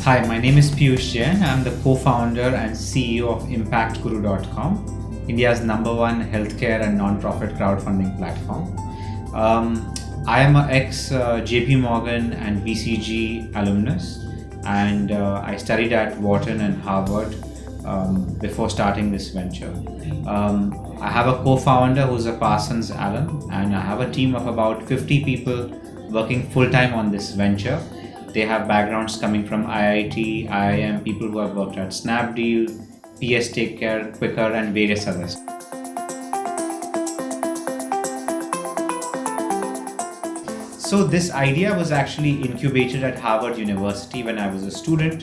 Hi, my name is Piyush Jain. I'm the co-founder and CEO of ImpactGuru.com, India's #1 healthcare and non-profit crowdfunding platform. I am an ex-JP Morgan and BCG alumnus, and I studied at Wharton and Harvard before starting this venture. I have a co-founder who's a Parsons alum, and I have a team of about 50 people working full-time on this venture. They have backgrounds coming from IIT, IIM, people who have worked at Snapdeal, PS Take Care, Quicker, and various others. So this idea was actually incubated at Harvard University when I was a student.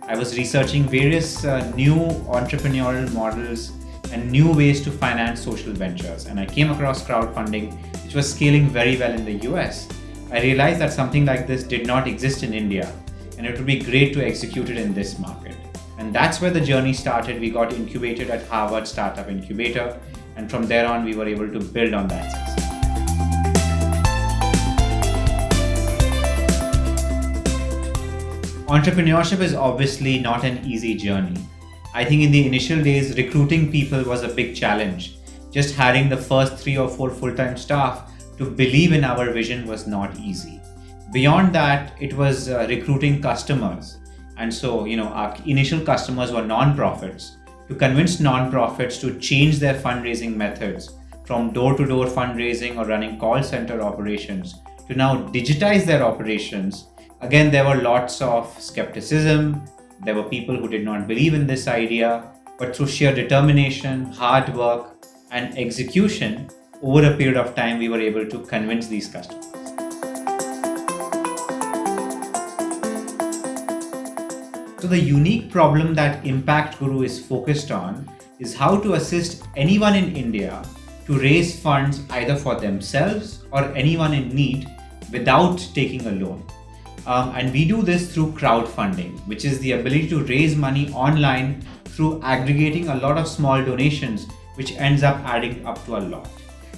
I was researching various new entrepreneurial models and new ways to finance social ventures. And I came across crowdfunding, which was scaling very well in the US. I realized that something like this did not exist in India, and it would be great to execute it in this market. And that's where the journey started. We got incubated at Harvard Startup Incubator, and from there on, we were able to build on that success. Entrepreneurship is obviously not an easy journey. I think in the initial days, recruiting people was a big challenge. Just hiring the first 3 or 4 full-time staff to believe in our vision was not easy. Beyond that, it was recruiting customers. And so, our initial customers were non-profits. To convince non-profits to change their fundraising methods from door-to-door fundraising or running call center operations to now digitize their operations. Again, there were lots of skepticism. There were people who did not believe in this idea, but through sheer determination, hard work, and execution, over a period of time, we were able to convince these customers. So the unique problem that Impact Guru is focused on is how to assist anyone in India to raise funds either for themselves or anyone in need without taking a loan. And we do this through crowdfunding, which is the ability to raise money online through aggregating a lot of small donations, which ends up adding up to a lot.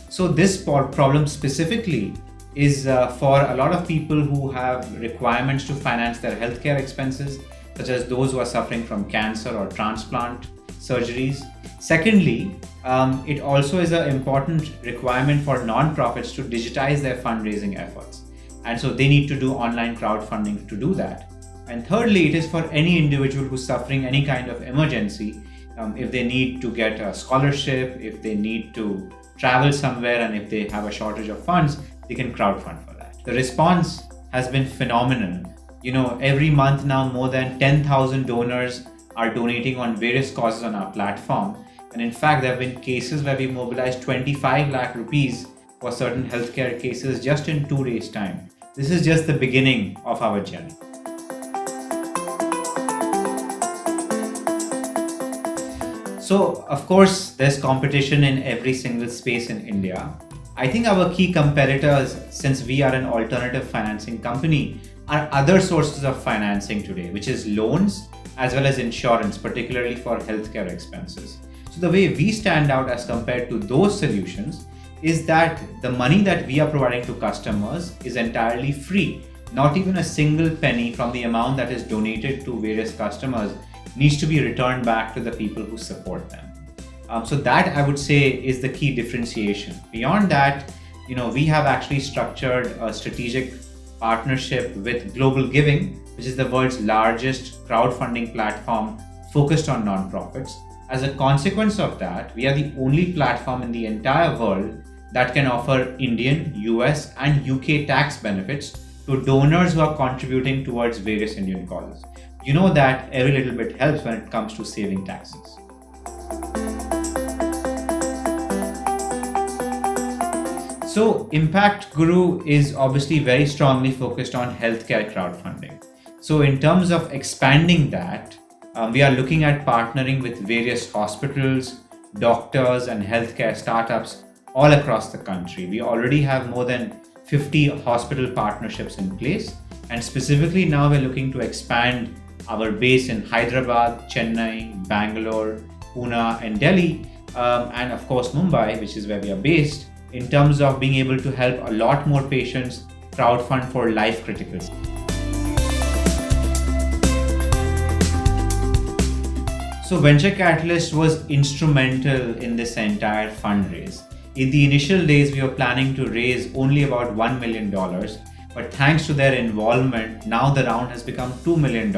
So this problem specifically is for a lot of people who have requirements to finance their healthcare expenses, such as those who are suffering from cancer or transplant surgeries. Secondly, it also is an important requirement for non-profits to digitize their fundraising efforts. And so they need to do online crowdfunding to do that. And thirdly, it is for any individual who's suffering any kind of emergency. If they need to get a scholarship, if they need to travel somewhere, and if they have a shortage of funds, they can crowdfund for that. The response has been phenomenal. Every month now, more than 10,000 donors are donating on various causes on our platform. And in fact, there have been cases where we mobilized 25 lakh rupees for certain healthcare cases just in 2 days' time. This is just the beginning of our journey. So, of course, there's competition in every single space in India. I think our key competitors, since we are an alternative financing company, are other sources of financing today, which is loans as well as insurance, particularly for healthcare expenses. So the way we stand out as compared to those solutions is that the money that we are providing to customers is entirely free. Not even a single penny from the amount that is donated to various customers needs to be returned back to the people who support them. So that, I would say, is the key differentiation. Beyond that, we have actually structured a strategic partnership with Global Giving, which is the world's largest crowdfunding platform focused on nonprofits. As a consequence of that, we are the only platform in the entire world that can offer Indian, US, and UK tax benefits to donors who are contributing towards various Indian causes. You know that every little bit helps when it comes to saving taxes. So Impact Guru is obviously very strongly focused on healthcare crowdfunding. So in terms of expanding that, we are looking at partnering with various hospitals, doctors, and healthcare startups all across the country. We already have more than 50 hospital partnerships in place. And specifically now we're looking to expand our base in Hyderabad, Chennai, Bangalore, Pune, and Delhi, and of course Mumbai, which is where we are based, in terms of being able to help a lot more patients crowdfund for life critical. So venture capitalist was instrumental in this entire fundraise. In the initial days, we were planning to raise only about $1 million, but thanks to their involvement, now the round has become $2 million,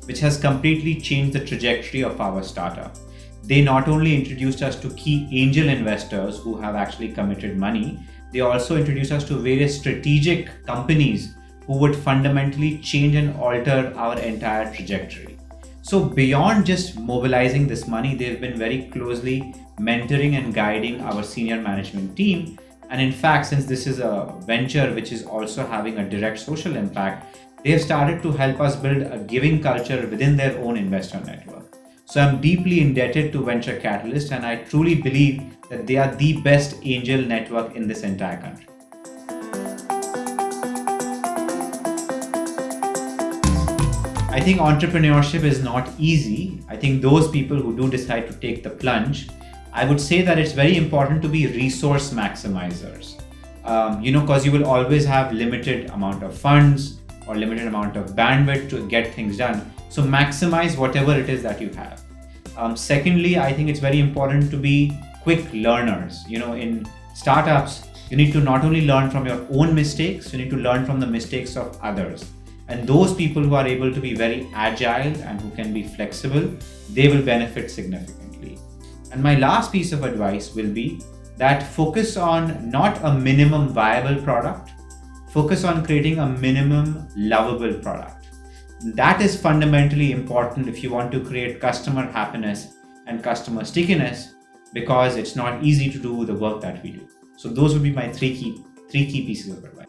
which has completely changed the trajectory of our startup. They not only introduced us to key angel investors who have actually committed money, they also introduced us to various strategic companies who would fundamentally change and alter our entire trajectory. So beyond just mobilizing this money, they've been very closely mentoring and guiding our senior management team. And in fact, since this is a venture which is also having a direct social impact, they've started to help us build a giving culture within their own investor network. So I'm deeply indebted to Venture Catalyst, and I truly believe that they are the best angel network in this entire country. I think entrepreneurship is not easy. I think those people who do decide to take the plunge, I would say that it's very important to be resource maximizers. Because you will always have limited amount of funds or limited amount of bandwidth to get things done. So maximize whatever it is that you have. Secondly, I think it's very important to be quick learners. In startups, you need to not only learn from your own mistakes, you need to learn from the mistakes of others. And those people who are able to be very agile and who can be flexible, they will benefit significantly. And my last piece of advice will be that focus on not a minimum viable product, focus on creating a minimum lovable product. That is fundamentally important if you want to create customer happiness and customer stickiness, because it's not easy to do the work that we do. So those would be my three key pieces of advice.